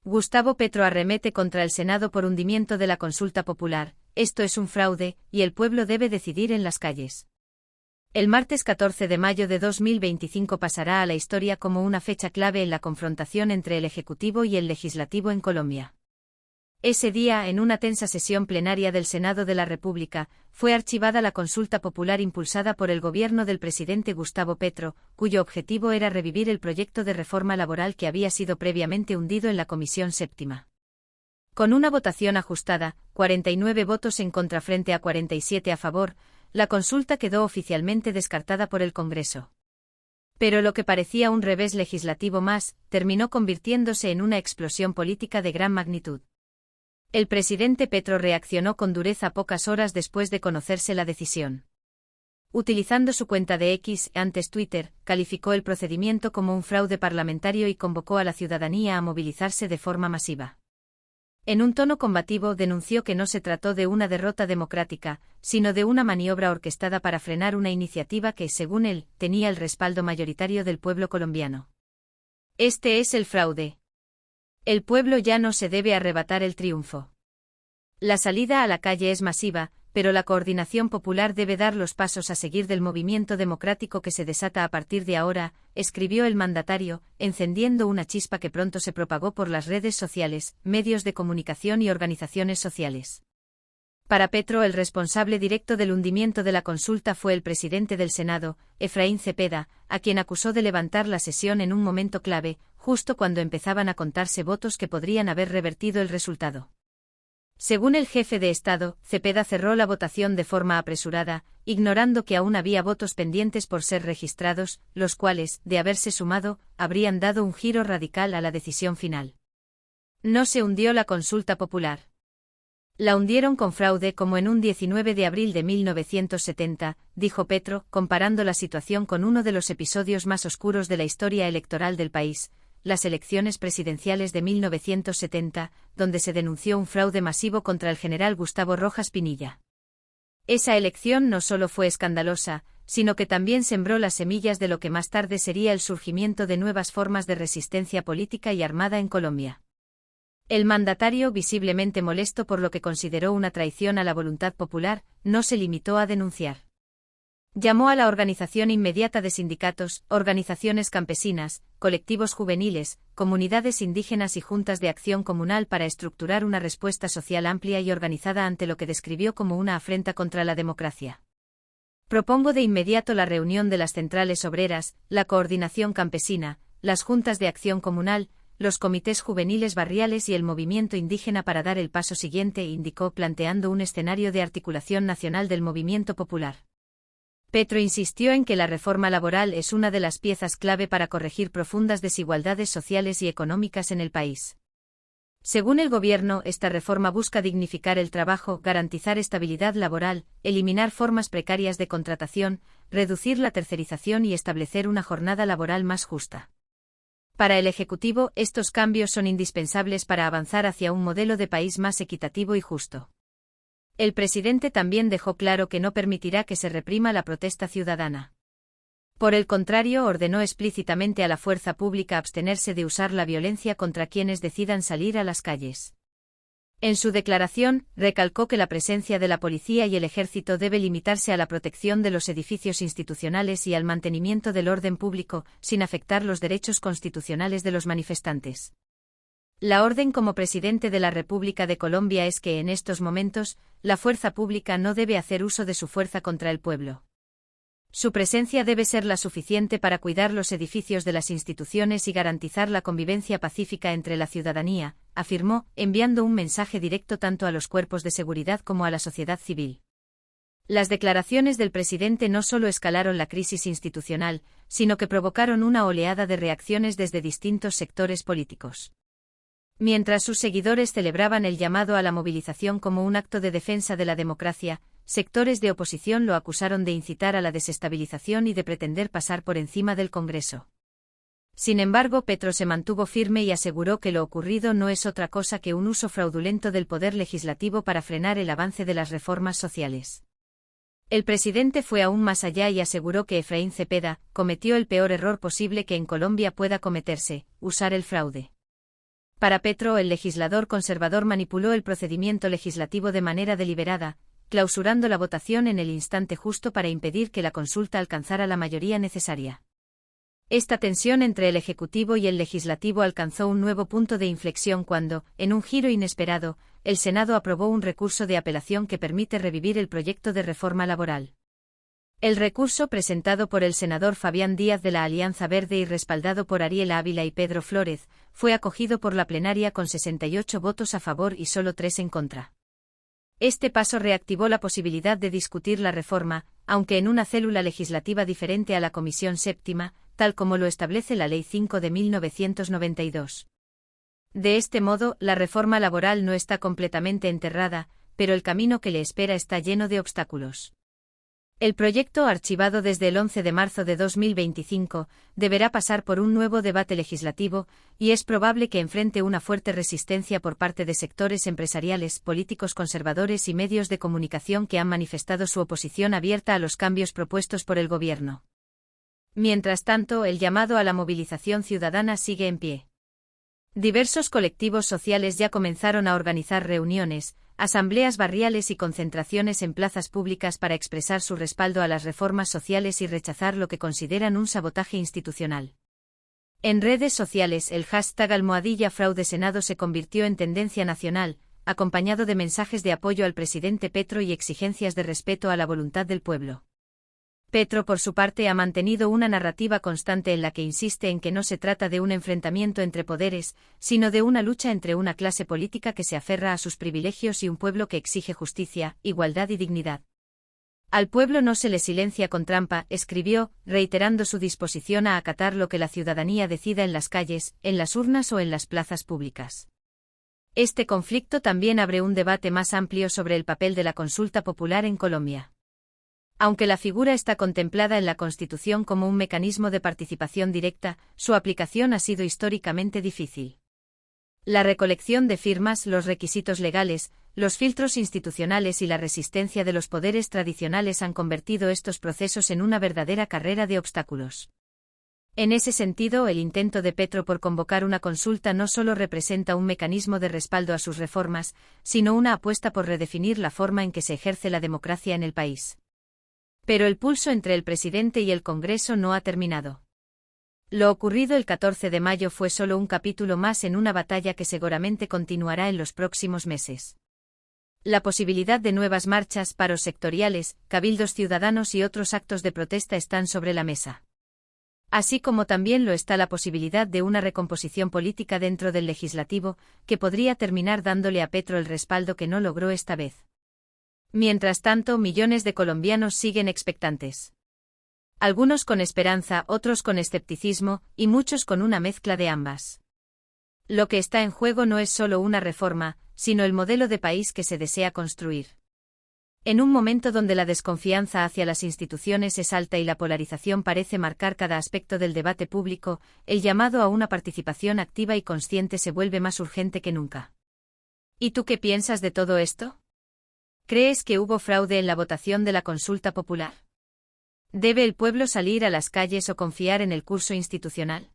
Gustavo Petro arremete contra el Senado por hundimiento de la consulta popular. Esto es un fraude, y el pueblo debe decidir en las calles. El martes 14 de mayo de 2025 pasará a la historia como una fecha clave en la confrontación entre el Ejecutivo y el Legislativo en Colombia. Ese día, en una tensa sesión plenaria del Senado de la República, fue archivada la consulta popular impulsada por el gobierno del presidente Gustavo Petro, cuyo objetivo era revivir el proyecto de reforma laboral que había sido previamente hundido en la Comisión Séptima. Con una votación ajustada, 49 votos en contra frente a 47 a favor, la consulta quedó oficialmente descartada por el Congreso. Pero lo que parecía un revés legislativo más, terminó convirtiéndose en una explosión política de gran magnitud. El presidente Petro reaccionó con dureza pocas horas después de conocerse la decisión. Utilizando su cuenta de X, antes Twitter, calificó el procedimiento como un fraude parlamentario y convocó a la ciudadanía a movilizarse de forma masiva. En un tono combativo denunció que no se trató de una derrota democrática, sino de una maniobra orquestada para frenar una iniciativa que, según él, tenía el respaldo mayoritario del pueblo colombiano. Este es el fraude. El pueblo ya no se debe arrebatar el triunfo. La salida a la calle es masiva, pero la coordinación popular debe dar los pasos a seguir del movimiento democrático que se desata a partir de ahora, escribió el mandatario, encendiendo una chispa que pronto se propagó por las redes sociales, medios de comunicación y organizaciones sociales. Para Petro, el responsable directo del hundimiento de la consulta fue el presidente del Senado, Efraín Cepeda, a quien acusó de levantar la sesión en un momento clave, justo cuando empezaban a contarse votos que podrían haber revertido el resultado. Según el jefe de Estado, Cepeda cerró la votación de forma apresurada, ignorando que aún había votos pendientes por ser registrados, los cuales, de haberse sumado, habrían dado un giro radical a la decisión final. No se hundió la consulta popular. La hundieron con fraude como en un 19 de abril de 1970, dijo Petro, comparando la situación con uno de los episodios más oscuros de la historia electoral del país, las elecciones presidenciales de 1970, donde se denunció un fraude masivo contra el general Gustavo Rojas Pinilla. Esa elección no solo fue escandalosa, sino que también sembró las semillas de lo que más tarde sería el surgimiento de nuevas formas de resistencia política y armada en Colombia. El mandatario, visiblemente molesto por lo que consideró una traición a la voluntad popular, no se limitó a denunciar. Llamó a la organización inmediata de sindicatos, organizaciones campesinas, colectivos juveniles, comunidades indígenas y juntas de acción comunal para estructurar una respuesta social amplia y organizada ante lo que describió como una afrenta contra la democracia. Propongo de inmediato la reunión de las centrales obreras, la coordinación campesina, las juntas de acción comunal, los comités juveniles barriales y el movimiento indígena para dar el paso siguiente, indicó, planteando un escenario de articulación nacional del movimiento popular. Petro insistió en que la reforma laboral es una de las piezas clave para corregir profundas desigualdades sociales y económicas en el país. Según el gobierno, esta reforma busca dignificar el trabajo, garantizar estabilidad laboral, eliminar formas precarias de contratación, reducir la tercerización y establecer una jornada laboral más justa. Para el Ejecutivo, estos cambios son indispensables para avanzar hacia un modelo de país más equitativo y justo. El presidente también dejó claro que no permitirá que se reprima la protesta ciudadana. Por el contrario, ordenó explícitamente a la fuerza pública abstenerse de usar la violencia contra quienes decidan salir a las calles. En su declaración, recalcó que la presencia de la policía y el ejército debe limitarse a la protección de los edificios institucionales y al mantenimiento del orden público, sin afectar los derechos constitucionales de los manifestantes. La orden como presidente de la República de Colombia es que en estos momentos, la fuerza pública no debe hacer uso de su fuerza contra el pueblo. Su presencia debe ser la suficiente para cuidar los edificios de las instituciones y garantizar la convivencia pacífica entre la ciudadanía, afirmó, enviando un mensaje directo tanto a los cuerpos de seguridad como a la sociedad civil. Las declaraciones del presidente no solo escalaron la crisis institucional, sino que provocaron una oleada de reacciones desde distintos sectores políticos. Mientras sus seguidores celebraban el llamado a la movilización como un acto de defensa de la democracia, sectores de oposición lo acusaron de incitar a la desestabilización y de pretender pasar por encima del Congreso. Sin embargo, Petro se mantuvo firme y aseguró que lo ocurrido no es otra cosa que un uso fraudulento del poder legislativo para frenar el avance de las reformas sociales. El presidente fue aún más allá y aseguró que Efraín Cepeda cometió el peor error posible que en Colombia pueda cometerse, usar el fraude. Para Petro, el legislador conservador manipuló el procedimiento legislativo de manera deliberada, clausurando la votación en el instante justo para impedir que la consulta alcanzara la mayoría necesaria. Esta tensión entre el Ejecutivo y el Legislativo alcanzó un nuevo punto de inflexión cuando, en un giro inesperado, el Senado aprobó un recurso de apelación que permite revivir el proyecto de reforma laboral. El recurso, presentado por el senador Fabián Díaz de la Alianza Verde y respaldado por Ariel Ávila y Pedro Flórez, fue acogido por la plenaria con 68 votos a favor y solo 3 en contra. Este paso reactivó la posibilidad de discutir la reforma, aunque en una célula legislativa diferente a la Comisión Séptima, tal como lo establece la Ley 5 de 1992. De este modo, la reforma laboral no está completamente enterrada, pero el camino que le espera está lleno de obstáculos. El proyecto, archivado desde el 11 de marzo de 2025, deberá pasar por un nuevo debate legislativo, y es probable que enfrente una fuerte resistencia por parte de sectores empresariales, políticos conservadores y medios de comunicación que han manifestado su oposición abierta a los cambios propuestos por el gobierno. Mientras tanto, el llamado a la movilización ciudadana sigue en pie. Diversos colectivos sociales ya comenzaron a organizar reuniones, asambleas barriales y concentraciones en plazas públicas para expresar su respaldo a las reformas sociales y rechazar lo que consideran un sabotaje institucional. En redes sociales, el hashtag #FraudeSenado se convirtió en tendencia nacional, acompañado de mensajes de apoyo al presidente Petro y exigencias de respeto a la voluntad del pueblo. Petro, por su parte, ha mantenido una narrativa constante en la que insiste en que no se trata de un enfrentamiento entre poderes, sino de una lucha entre una clase política que se aferra a sus privilegios y un pueblo que exige justicia, igualdad y dignidad. Al pueblo no se le silencia con trampa, escribió, reiterando su disposición a acatar lo que la ciudadanía decida en las calles, en las urnas o en las plazas públicas. Este conflicto también abre un debate más amplio sobre el papel de la consulta popular en Colombia. Aunque la figura está contemplada en la Constitución como un mecanismo de participación directa, su aplicación ha sido históricamente difícil. La recolección de firmas, los requisitos legales, los filtros institucionales y la resistencia de los poderes tradicionales han convertido estos procesos en una verdadera carrera de obstáculos. En ese sentido, el intento de Petro por convocar una consulta no solo representa un mecanismo de respaldo a sus reformas, sino una apuesta por redefinir la forma en que se ejerce la democracia en el país. Pero el pulso entre el presidente y el Congreso no ha terminado. Lo ocurrido el 14 de mayo fue solo un capítulo más en una batalla que seguramente continuará en los próximos meses. La posibilidad de nuevas marchas, paros sectoriales, cabildos ciudadanos y otros actos de protesta están sobre la mesa. Así como también lo está la posibilidad de una recomposición política dentro del legislativo, que podría terminar dándole a Petro el respaldo que no logró esta vez. Mientras tanto, millones de colombianos siguen expectantes. Algunos con esperanza, otros con escepticismo, y muchos con una mezcla de ambas. Lo que está en juego no es solo una reforma, sino el modelo de país que se desea construir. En un momento donde la desconfianza hacia las instituciones es alta y la polarización parece marcar cada aspecto del debate público, el llamado a una participación activa y consciente se vuelve más urgente que nunca. ¿Y tú qué piensas de todo esto? ¿Crees que hubo fraude en la votación de la consulta popular? ¿Debe el pueblo salir a las calles o confiar en el curso institucional?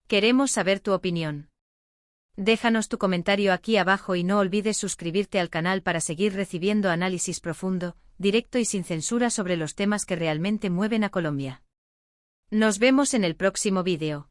Queremos saber tu opinión. Déjanos tu comentario aquí abajo y no olvides suscribirte al canal para seguir recibiendo análisis profundo, directo y sin censura sobre los temas que realmente mueven a Colombia. Nos vemos en el próximo vídeo.